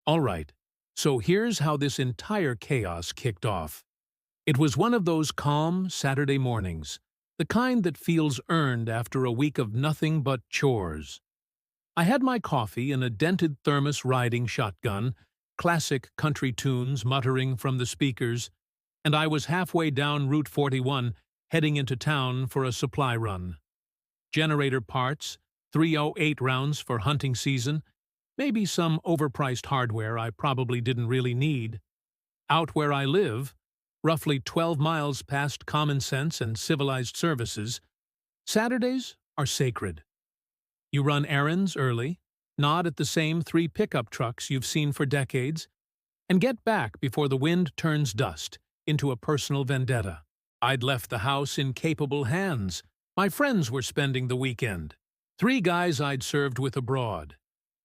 All right, so here's how this entire chaos kicked off. It was one of those calm Saturday mornings, the kind that feels earned after a week of nothing but chores. I had my coffee in a dented thermos riding shotgun, classic country tunes muttering from the speakers, and I was halfway down Route 41 heading into town for a supply run. Generator parts, 308 rounds for hunting season, maybe some overpriced hardware I probably didn't really need. Out where I live, roughly 12 miles past common sense and civilized services, Saturdays are sacred. You run errands early, nod at the same 3 pickup trucks you've seen for decades, and get back before the wind turns dust into a personal vendetta. I'd left the house in capable hands. My friends were spending the weekend. 3 guys I'd served with abroad.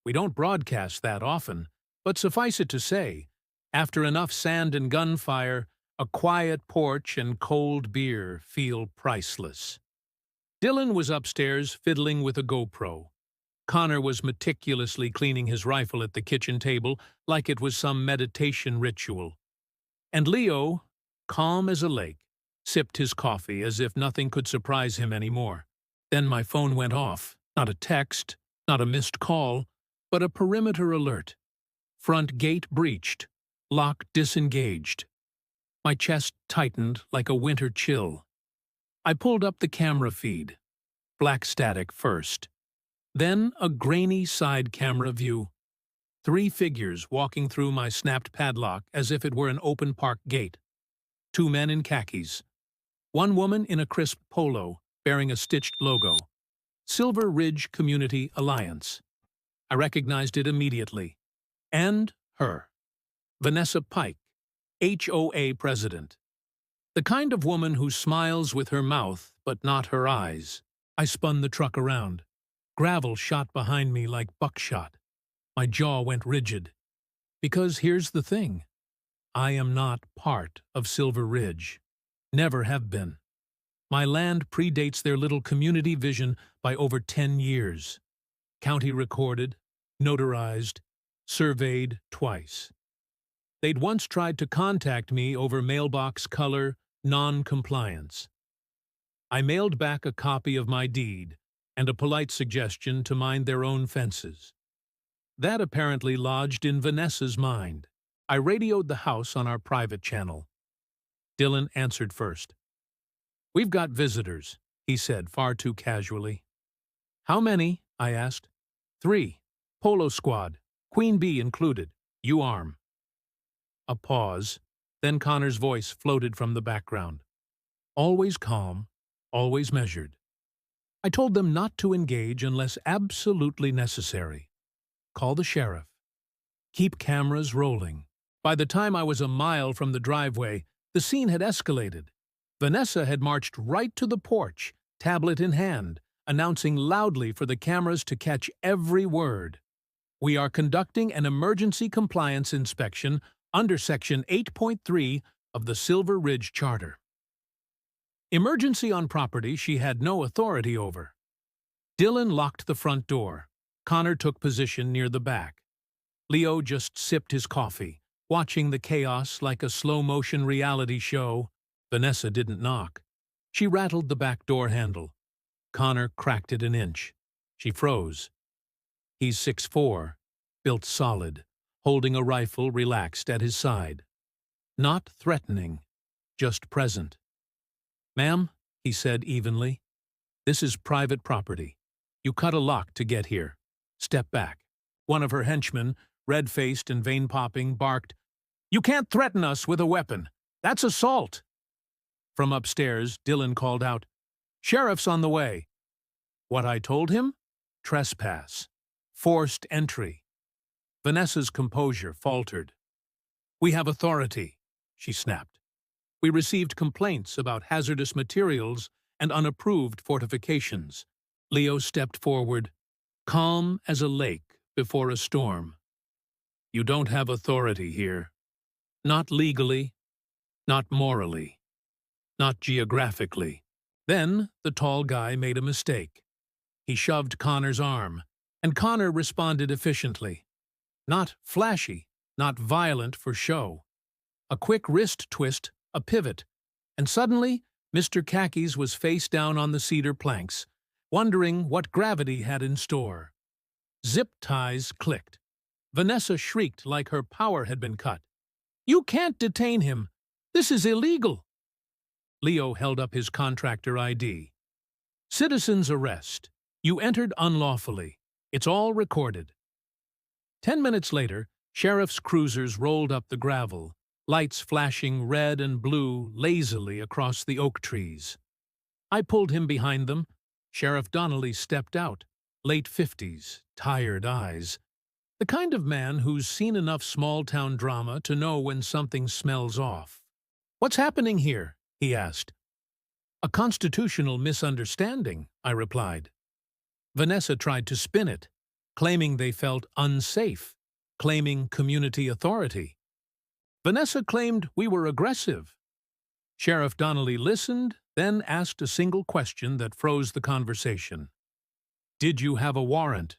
We don't broadcast that often, but suffice it to say, after enough sand and gunfire, a quiet porch and cold beer feel priceless. Dylan was upstairs fiddling with a GoPro. Connor was meticulously cleaning his rifle at the kitchen table like it was some meditation ritual. And Leo, calm as a lake, sipped his coffee as if nothing could surprise him anymore. Then my phone went off. Not a text, not a missed call, but a perimeter alert. Front gate breached. Lock disengaged. My chest tightened like a winter chill. I pulled up the camera feed. Black static first. Then a grainy side camera view. 3 figures walking through my snapped padlock as if it were an open park gate. 2 men in khakis. 1 woman in a crisp polo, bearing a stitched logo. Silver Ridge Community Alliance. I recognized it immediately. And her. Vanessa Pike, HOA president. The kind of woman who smiles with her mouth but not her eyes. I spun the truck around. Gravel shot behind me like buckshot. My jaw went rigid. Because here's the thing. I am not part of Silver Ridge. Never have been. My land predates their little community vision by over 10 years. County recorded, notarized, surveyed twice. They'd once tried to contact me over mailbox color non-compliance. I mailed back a copy of my deed and a polite suggestion to mind their own fences. That apparently lodged in Vanessa's mind. I radioed the house on our private channel. Dylan answered first. "We've got visitors," he said far too casually. "How many?" I asked. 3. Polo squad, Queen Bee included. You arm. A pause. Then Connor's voice floated from the background. Always calm, always measured. I told them not to engage unless absolutely necessary. Call the sheriff. Keep cameras rolling. By the time I was a mile from the driveway, the scene had escalated. Vanessa had marched right to the porch, tablet in hand, announcing loudly for the cameras to catch every word. "We are conducting an emergency compliance inspection under Section 8.3 of the Silver Ridge Charter." Emergency on property she had no authority over. Dylan locked the front door. Connor took position near the back. Leo just sipped his coffee, watching the chaos like a slow-motion reality show. Vanessa didn't knock. She rattled the back door handle. Connor cracked it an inch. She froze. He's 6'4", built solid, holding a rifle relaxed at his side. Not threatening, just present. "Ma'am," he said evenly, "this is private property. You cut a lock to get here. Step back." One of her henchmen, red-faced and vein-popping, barked, "You can't threaten us with a weapon. That's assault." From upstairs, Dylan called out, "Sheriff's on the way." What I told him? Trespass. Forced entry. Vanessa's composure faltered. "We have authority," she snapped. "We received complaints about hazardous materials and unapproved fortifications." Leo stepped forward, calm as a lake before a storm. "You don't have authority here. Not legally, not morally, not geographically." Then the tall guy made a mistake. He shoved Connor's arm, and Connor responded efficiently. Not flashy, not violent for show. A quick wrist twist, a pivot, and suddenly Mr. Khakis was face down on the cedar planks, wondering what gravity had in store. Zip ties clicked. Vanessa shrieked like her power had been cut. "You can't detain him! This is illegal!" Leo held up his contractor ID. "Citizen's arrest. You entered unlawfully. It's all recorded." 10 minutes later, sheriff's cruisers rolled up the gravel, lights flashing red and blue lazily across the oak trees. I pulled him behind them. Sheriff Donnelly stepped out, late 50s, tired eyes. The kind of man who's seen enough small-town drama to know when something smells off. "What's happening here?" he asked. "A constitutional misunderstanding," I replied. Vanessa tried to spin it, claiming they felt unsafe, claiming community authority. Vanessa claimed we were aggressive. Sheriff Donnelly listened, then asked a single question that froze the conversation. "Did you have a warrant?"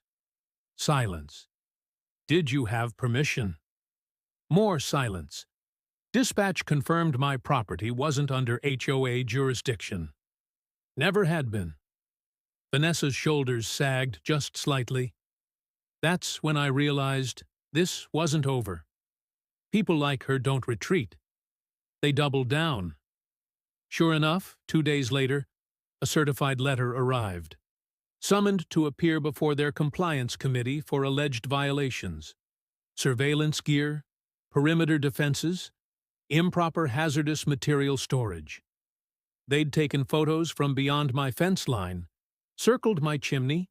Silence. "Did you have permission?" More silence. Dispatch confirmed my property wasn't under HOA jurisdiction. Never had been. Vanessa's shoulders sagged just slightly. That's when I realized this wasn't over. People like her don't retreat. They double down. Sure enough, 2 days later, a certified letter arrived. Summoned to appear before their compliance committee for alleged violations. Surveillance gear, perimeter defenses, improper hazardous material storage. They'd taken photos from beyond my fence line, circled my chimney,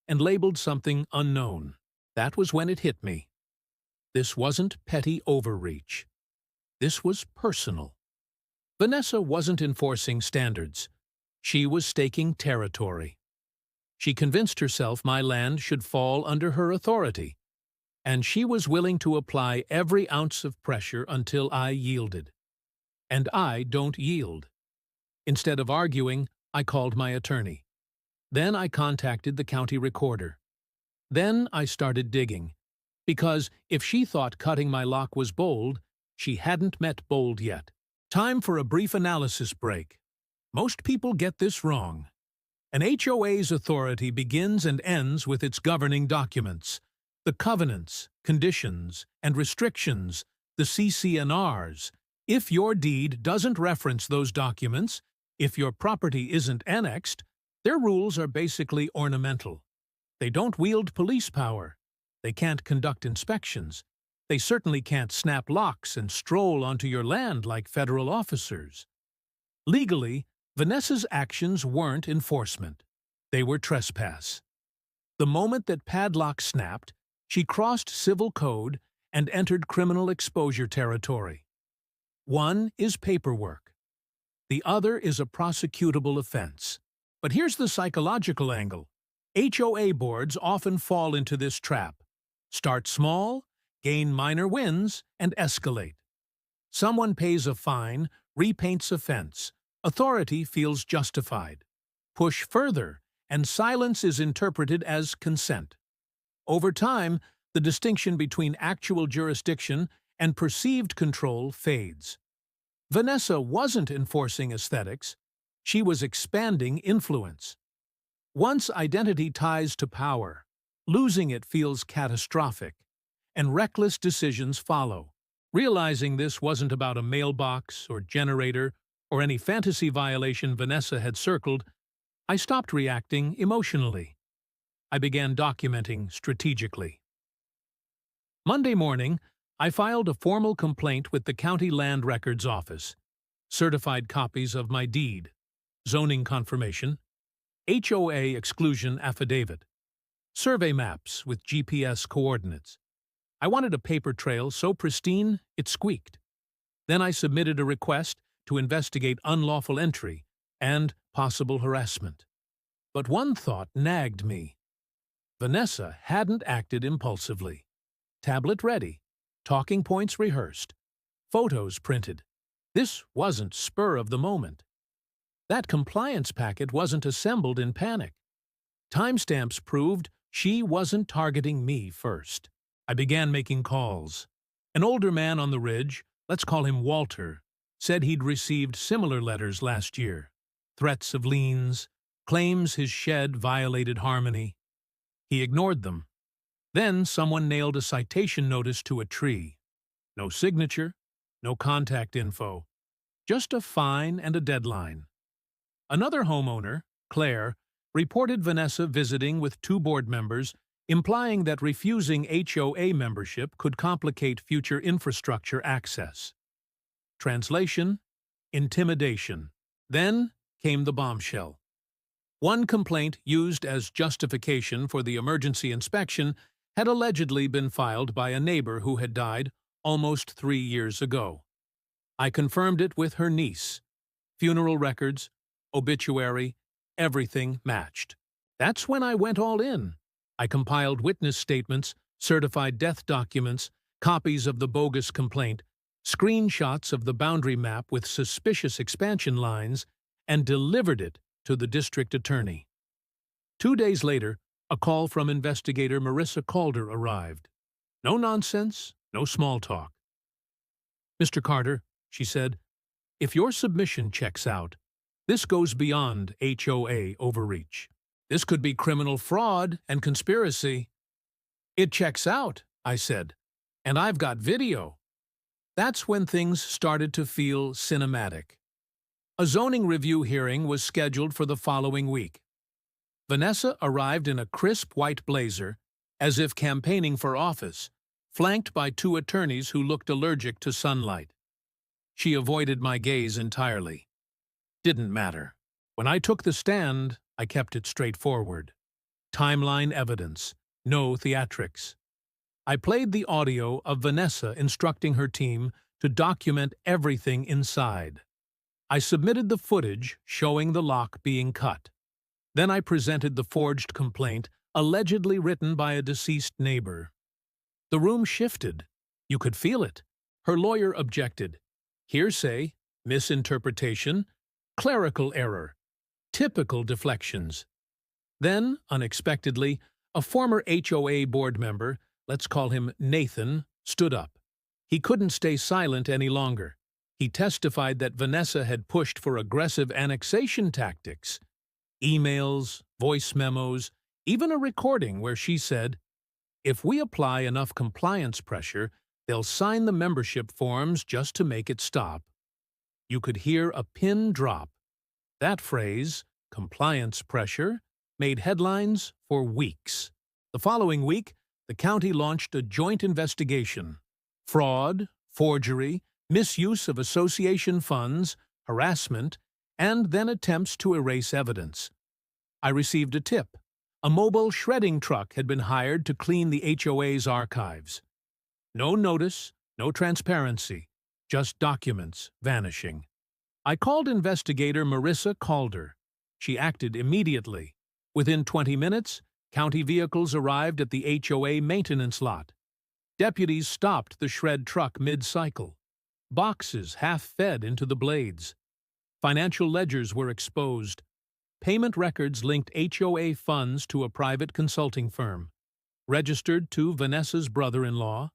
and labeled something unknown. That was when it hit me. This wasn't petty overreach. This was personal. Vanessa wasn't enforcing standards. She was staking territory. She convinced herself my land should fall under her authority, and she was willing to apply every ounce of pressure until I yielded. And I don't yield. Instead of arguing, I called my attorney. Then I contacted the county recorder. Then I started digging, because if she thought cutting my lock was bold, she hadn't met bold yet. Time for a brief analysis break. Most people get this wrong. An HOA's authority begins and ends with its governing documents, the covenants, conditions, and restrictions, the CC&Rs. If your deed doesn't reference those documents, if your property isn't annexed, their rules are basically ornamental. They don't wield police power. They can't conduct inspections. They certainly can't snap locks and stroll onto your land like federal officers. Legally, Vanessa's actions weren't enforcement. They were trespass. The moment that padlock snapped, she crossed civil code and entered criminal exposure territory. One is paperwork. The other is a prosecutable offense. But here's the psychological angle. HOA boards often fall into this trap. Start small, gain minor wins, and escalate. Someone pays a fine, repaints a fence. Authority feels justified. Push further, and silence is interpreted as consent. Over time, the distinction between actual jurisdiction and perceived control fades. Vanessa wasn't enforcing aesthetics. She was expanding influence. Once identity ties to power, losing it feels catastrophic, and reckless decisions follow. Realizing this wasn't about a mailbox or generator or any fantasy violation Vanessa had circled, I stopped reacting emotionally. I began documenting strategically. Monday morning, I filed a formal complaint with the County Land Records Office, certified copies of my deed, zoning confirmation, HOA exclusion affidavit, survey maps with GPS coordinates. I wanted a paper trail so pristine it squeaked. Then I submitted a request to investigate unlawful entry and possible harassment. But one thought nagged me. Vanessa hadn't acted impulsively. Tablet ready, talking points rehearsed, photos printed. This wasn't spur of the moment. That compliance packet wasn't assembled in panic. Timestamps proved she wasn't targeting me first. I began making calls. An older man on the ridge, let's call him Walter, said he'd received similar letters last year. Threats of liens, claims his shed violated harmony. He ignored them. Then someone nailed a citation notice to a tree. No signature, no contact info, just a fine and a deadline. Another homeowner, Claire, reported Vanessa visiting with 2 board members, implying that refusing HOA membership could complicate future infrastructure access. Translation: intimidation. Then came the bombshell. One complaint used as justification for the emergency inspection had allegedly been filed by a neighbor who had died almost 3 years ago. I confirmed it with her niece. Funeral records, obituary, everything matched. That's when I went all in. I compiled witness statements, certified death documents, copies of the bogus complaint, screenshots of the boundary map with suspicious expansion lines, and delivered it to the district attorney. 2 days later, a call from investigator Marissa Calder arrived. No nonsense, no small talk. "Mr. Carter," she said, "if your submission checks out, this goes beyond HOA overreach. This could be criminal fraud and conspiracy." "It checks out," I said, "and I've got video." That's when things started to feel cinematic. A zoning review hearing was scheduled for the following week. Vanessa arrived in a crisp white blazer, as if campaigning for office, flanked by 2 attorneys who looked allergic to sunlight. She avoided my gaze entirely. Didn't matter. When I took the stand, I kept it straightforward. Timeline evidence, no theatrics. I played the audio of Vanessa instructing her team to document everything inside. I submitted the footage showing the lock being cut. Then I presented the forged complaint, allegedly written by a deceased neighbor. The room shifted. You could feel it. Her lawyer objected. Hearsay, misinterpretation, clerical error, typical deflections. Then, unexpectedly, a former HOA board member, let's call him Nathan, stood up. He couldn't stay silent any longer. He testified that Vanessa had pushed for aggressive annexation tactics. Emails, voice memos, even a recording where she said, "If we apply enough compliance pressure, they'll sign the membership forms just to make it stop." You could hear a pin drop. That phrase, compliance pressure, made headlines for weeks. The following week, the county launched a joint investigation. Fraud, forgery, misuse of association funds, harassment, and then attempts to erase evidence. I received a tip. A mobile shredding truck had been hired to clean the HOA's archives. No notice, no transparency, just documents vanishing. I called investigator Marissa Calder. She acted immediately. Within 20 minutes, county vehicles arrived at the HOA maintenance lot. Deputies stopped the shred truck mid-cycle. Boxes half-fed into the blades. Financial ledgers were exposed. Payment records linked HOA funds to a private consulting firm, registered to Vanessa's brother-in-law.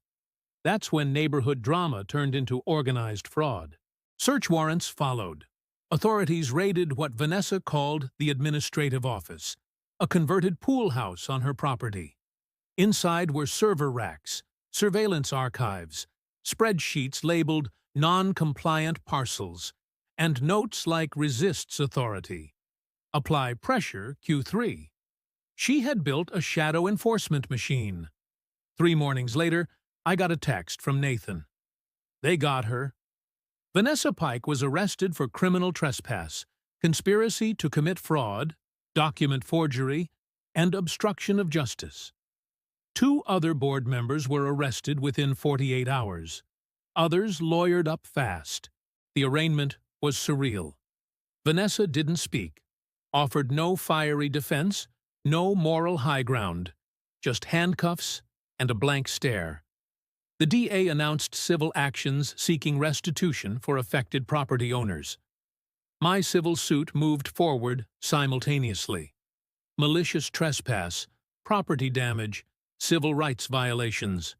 That's when neighborhood drama turned into organized fraud. Search warrants followed. Authorities raided what Vanessa called the administrative office, a converted pool house on her property. Inside were server racks, surveillance archives, spreadsheets labeled non-compliant parcels, and notes like resists authority. Apply pressure Q3. She had built a shadow enforcement machine. 3 mornings later, I got a text from Nathan. They got her. Vanessa Pike was arrested for criminal trespass, conspiracy to commit fraud, document forgery, and obstruction of justice. 2 other board members were arrested within 48 hours. Others lawyered up fast. The arraignment was surreal. Vanessa didn't speak, offered no fiery defense, no moral high ground, just handcuffs and a blank stare. The DA announced civil actions seeking restitution for affected property owners. My civil suit moved forward simultaneously. Malicious trespass, property damage, civil rights violations.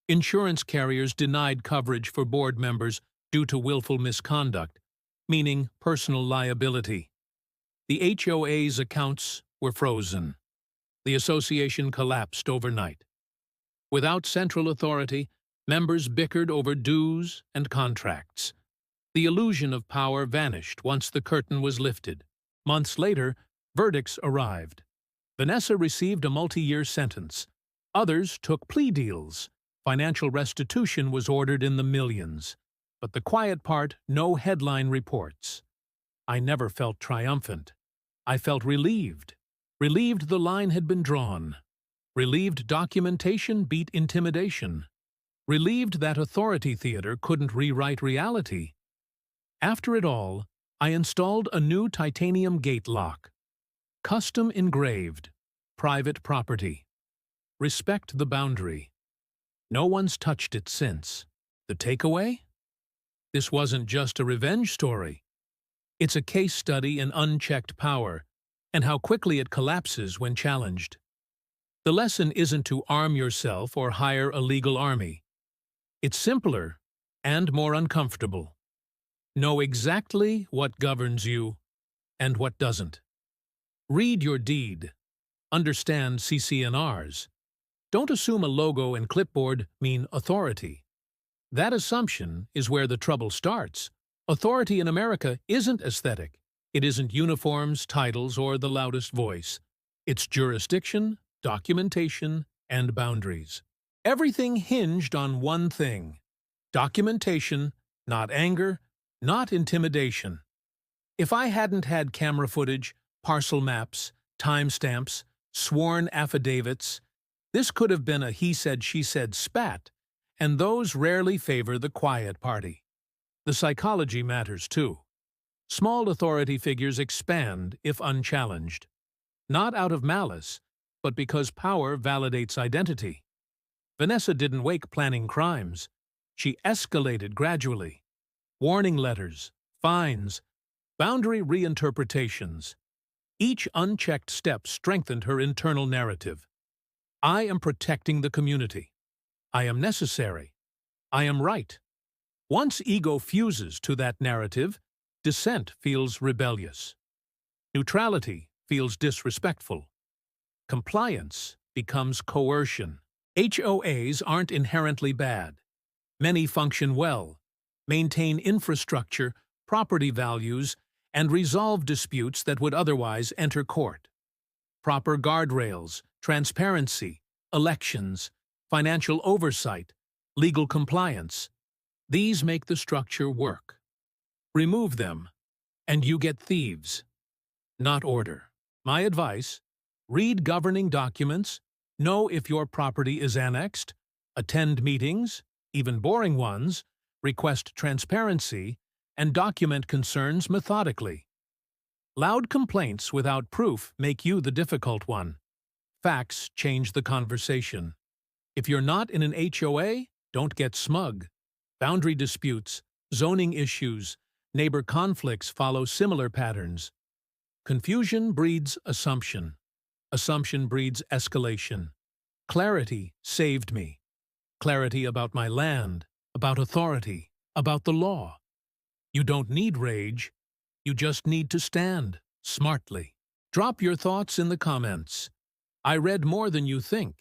Insurance carriers denied coverage for board members due to willful misconduct, meaning personal liability. The HOA's accounts were frozen. The association collapsed overnight. Without central authority, members bickered over dues and contracts. The illusion of power vanished once the curtain was lifted. Months later, verdicts arrived. Vanessa received a multi-year sentence. Others took plea deals. Financial restitution was ordered in the millions. But the quiet part, no headline reports. I never felt triumphant. I felt relieved. Relieved the line had been drawn. Relieved documentation beat intimidation. Relieved that authority theater couldn't rewrite reality. After it all, I installed a new titanium gate lock. Custom engraved. Private property. Respect the boundary. No one's touched it since. The takeaway? This wasn't just a revenge story. It's a case study in unchecked power and how quickly it collapses when challenged. The lesson isn't to arm yourself or hire a legal army. It's simpler and more uncomfortable. Know exactly what governs you and what doesn't. Read your deed. Understand CC&Rs. Don't assume a logo and clipboard mean authority. That assumption is where the trouble starts. Authority in America isn't aesthetic. It isn't uniforms, titles, or the loudest voice. It's jurisdiction, documentation, and boundaries. Everything hinged on one thing: documentation, not anger, not intimidation. If I hadn't had camera footage, parcel maps, timestamps, sworn affidavits, this could have been a he said, she said spat, and those rarely favor the quiet party. The psychology matters too. Small authority figures expand if unchallenged. Not out of malice, but because power validates identity. Vanessa didn't wake planning crimes. She escalated gradually. Warning letters, fines, boundary reinterpretations. Each unchecked step strengthened her internal narrative. I am protecting the community. I am necessary. I am right. Once ego fuses to that narrative, dissent feels rebellious. Neutrality feels disrespectful. Compliance becomes coercion. HOAs aren't inherently bad. Many function well, maintain infrastructure, property values, and resolve disputes that would otherwise enter court. Proper guardrails, transparency, elections, financial oversight, legal compliance. These make the structure work. Remove them, and you get thieves, not order. My advice: read governing documents, know if your property is annexed, attend meetings, even boring ones, request transparency, and document concerns methodically. Loud complaints without proof make you the difficult one. Facts change the conversation. If you're not in an HOA, don't get smug. Boundary disputes, zoning issues, neighbor conflicts follow similar patterns. Confusion breeds assumption. Assumption breeds escalation. Clarity saved me. Clarity about my land, about authority, about the law. You don't need rage. You just need to stand smartly. Drop your thoughts in the comments. I read more than you think.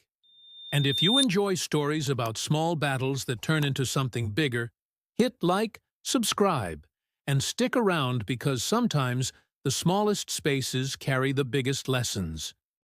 And if you enjoy stories about small battles that turn into something bigger, hit like, subscribe, and stick around because sometimes the smallest spaces carry the biggest lessons.